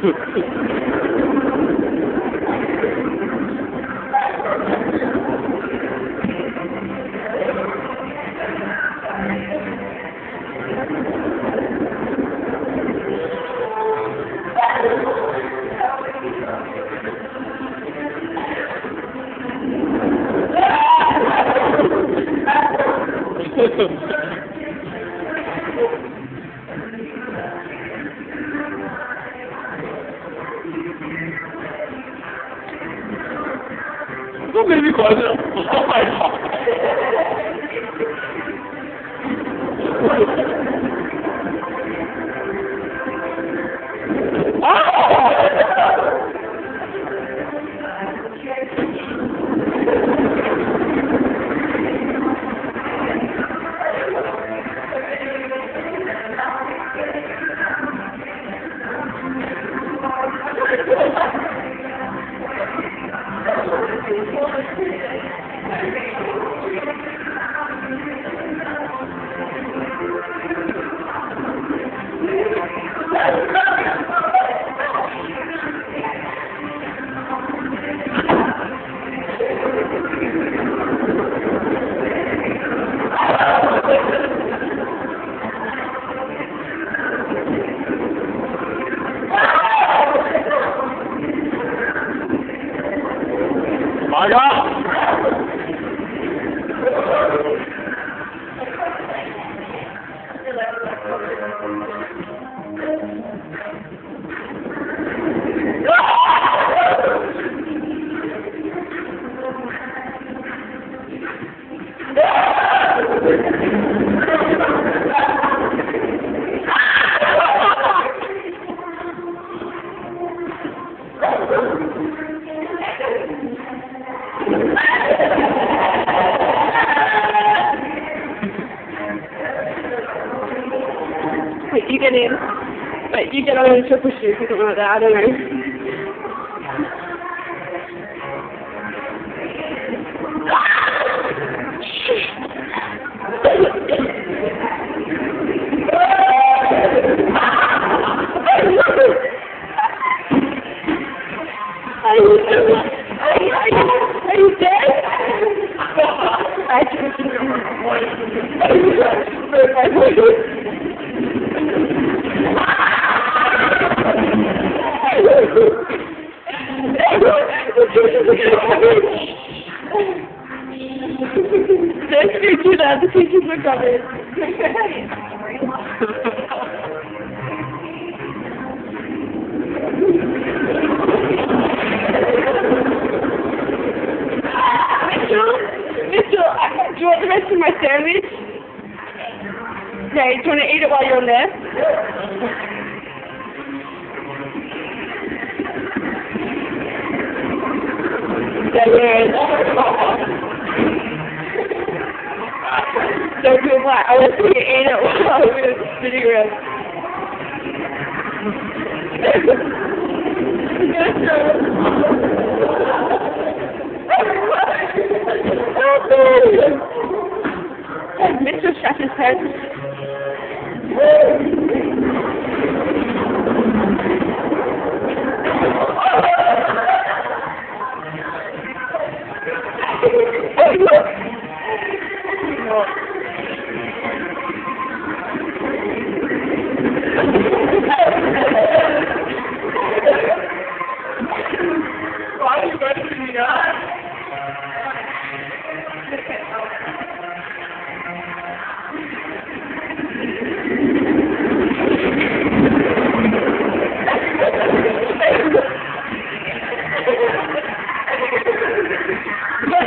Não me coisa. Oh my god. My God! Wait, you get in. Wait, you get on a triple shoot or something like that, I don't know. Are you dead? Don't do that, the teachers are coming. Mitchell, do you want the rest of my sandwich? Okay, do you want to eat it while you're on there? Don't feel bad. I want you to eat it while we're sitting around. Mitchell shut his head.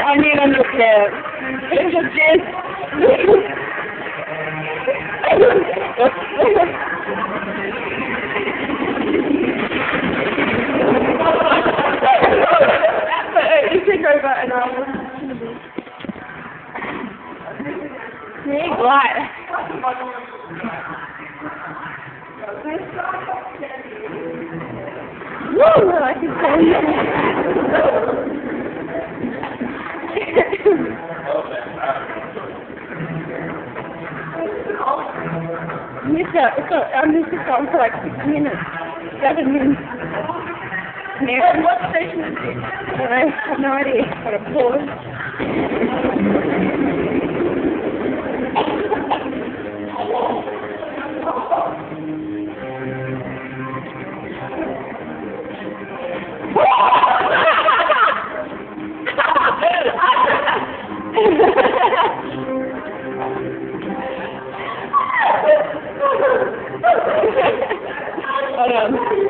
I need on your head. It's just this. You can go back an hour. Hey, what? Woo! I can tell you. I'm just gone for like 6 minutes, 7 minutes. Mary, what station is it? I have no idea. What a pause. Hold on.